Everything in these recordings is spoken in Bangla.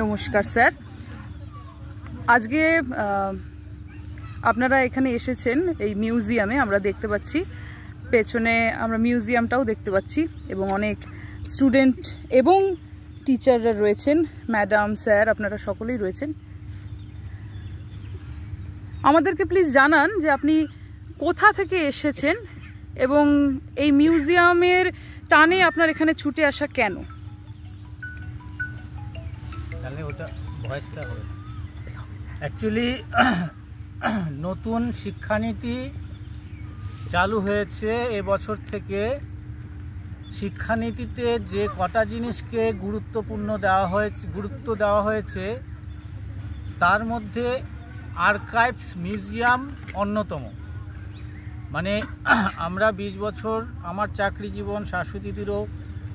নমস্কার স্যার। আজকে আপনারা এখানে এসেছেন এই মিউজিয়ামে, আমরা দেখতে পাচ্ছি পেছনে, আমরা মিউজিয়ামটাও দেখতে পাচ্ছি এবং অনেক স্টুডেন্ট এবং টিচাররা রয়েছেন, ম্যাডাম স্যার আপনারা সকলেই রয়েছেন। আমাদেরকে প্লিজ জানান যে আপনি কোথা থেকে এসেছেন এবং এই মিউজিয়ামের টানে আপনার এখানে ছুটে আসা কেন? অ্যাকচুয়ালি নতুন শিক্ষানীতি চালু হয়েছে এবছর থেকে। শিক্ষানীতিতে যে কটা জিনিসকে গুরুত্ব দেওয়া হয়েছে তার মধ্যে আর্কাইভস মিউজিয়াম অন্যতম। মানে আমরা 20 বছর আমার চাকরি জীবন, শাশ্বতীদেরও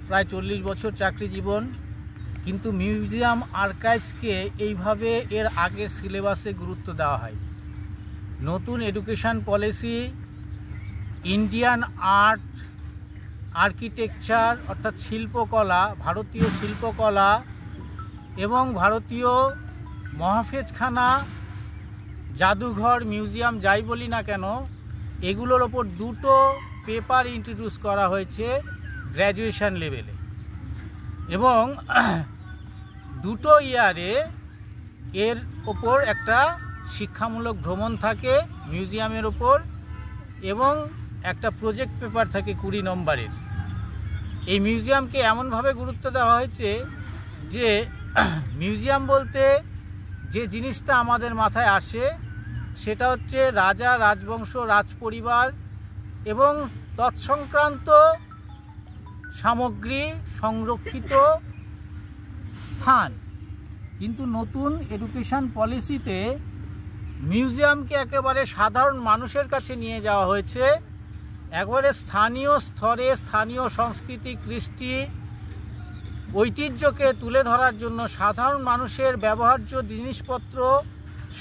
প্রায় 40 বছর চাকরি জীবন, কিন্তু মিউজিয়াম আর্কাইভসকে এইভাবে এর আগের সিলেবাসে গুরুত্ব দেওয়া হয়। নতুন education policy Indian art, architecture অর্থাৎ শিল্পকলা, ভারতীয় শিল্পকলা এবং ভারতীয় মহাফেজখানা, জাদুঘর, মিউজিয়াম যাই বলি না কেন, এগুলোর ওপর দুটো পেপার ইন্ট্রোডিউস করা হয়েছে গ্র্যাজুয়েশন লেভেলে, এবং দুটো ইয়ারে এর ওপর একটা শিক্ষামূলক ভ্রমণ থাকে মিউজিয়ামের ওপর, এবং একটা প্রজেক্ট পেপার থাকে 20 নম্বরের। এই মিউজিয়ামকে এমনভাবে গুরুত্ব দেওয়া হয়েছে যে মিউজিয়াম বলতে যে জিনিসটা আমাদের মাথায় আসে সেটা হচ্ছে রাজা, রাজবংশ, রাজপরিবার এবং তৎসংক্রান্ত সামগ্রী সংরক্ষিত স্থান। কিন্তু নতুন এডুকেশন পলিসিতে মিউজিয়ামকে একেবারে সাধারণ মানুষের কাছে নিয়ে যাওয়া হয়েছে। একবারে স্থানীয় স্তরে স্থানীয় সংস্কৃতি, কৃষ্টি, ঐতিহ্যকে তুলে ধরার জন্য সাধারণ মানুষের ব্যবহার্য জিনিসপত্র,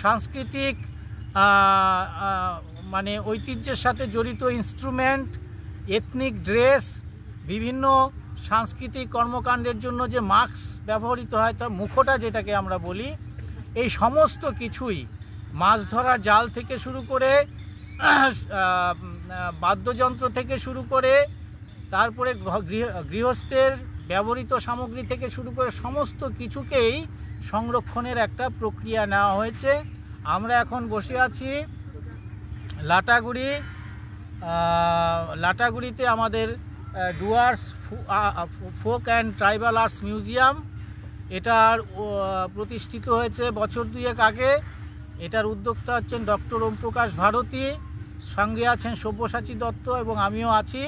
সাংস্কৃতিক মানে ঐতিহ্যের সাথে জড়িত ইনস্ট্রুমেন্ট, এথনিক ড্রেস, বিভিন্ন সাংস্কৃতিক কর্মকাণ্ডের জন্য যে মাস্ক ব্যবহৃত হয়, তার মুখোটা যেটাকে আমরা বলি, এই সমস্ত কিছুই, মাছ ধরার জাল থেকে শুরু করে বাদ্যযন্ত্র থেকে শুরু করে, তারপরে গৃহস্থের ব্যবহৃত সামগ্রী থেকে শুরু করে সমস্ত কিছুকেই সংরক্ষণের একটা প্রক্রিয়া নেওয়া হয়েছে। আমরা এখন বসে আছি লাটাগুড়িতে আমাদের Dooars folk and tribal arts museum. এটার প্রতিষ্ঠিত হয়েছে বছর 2 আগে। এটার উদ্যোক্তা হচ্ছেন ডক্টর ওম প্রকাশ ভারতী, সঙ্গে আছেন সব্যসাচী দত্ত এবং আমিও আছি।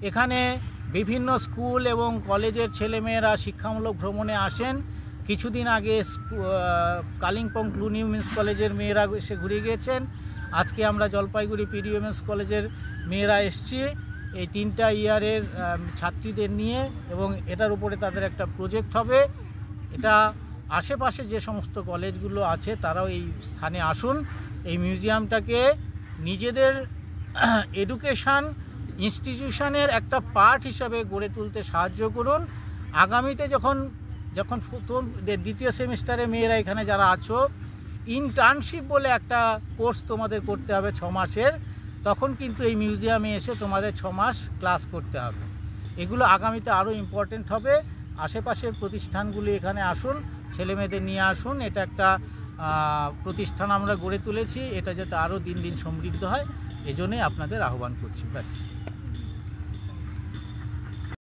এখানে বিভিন্ন স্কুল এবং কলেজের ছেলেমেয়েরা শিক্ষামূলক ভ্রমণে আসেন। কিছুদিন আগে কালিম্পং ক্লুনি উমেন্স কলেজের মেয়েরা এসে ঘুরে গিয়েছেন। আজকে আমরা জলপাইগুড়ি পিডি উমেন্স কলেজের মেয়েরা এসছি এই 3টা ইয়ারের ছাত্রীদের নিয়ে, এবং এটার উপরে তাদের একটা প্রজেক্ট হবে। এটা আশেপাশে যে সমস্ত কলেজগুলো আছে তারাও এই স্থানে আসুন, এই মিউজিয়ামটাকে নিজেদের এডুকেশান ইনস্টিটিউশনের একটা পার্ট হিসাবে গড়ে তুলতে সাহায্য করুন। আগামীতে যখন দ্বিতীয় সেমিস্টারে মেয়েরা এখানে যারা আছো, ইন্টার্নশিপ বলে একটা কোর্স তোমাদের করতে হবে 6 মাসের, তখন কিন্তু এই মিউজিয়ামে এসে তোমাদের 6 মাস ক্লাস করতে হবে। এগুলো আগামীতে আরও ইম্পর্টেন্ট হবে। আশেপাশের প্রতিষ্ঠানগুলি এখানে আসুন, ছেলেমেয়েদের নিয়ে আসুন। এটা একটা প্রতিষ্ঠান আমরা গড়ে তুলেছি, এটা যাতে আরও দিন দিন সমৃদ্ধ হয়, এজন্যই আপনাদের আহ্বান করছি। ব্যাস।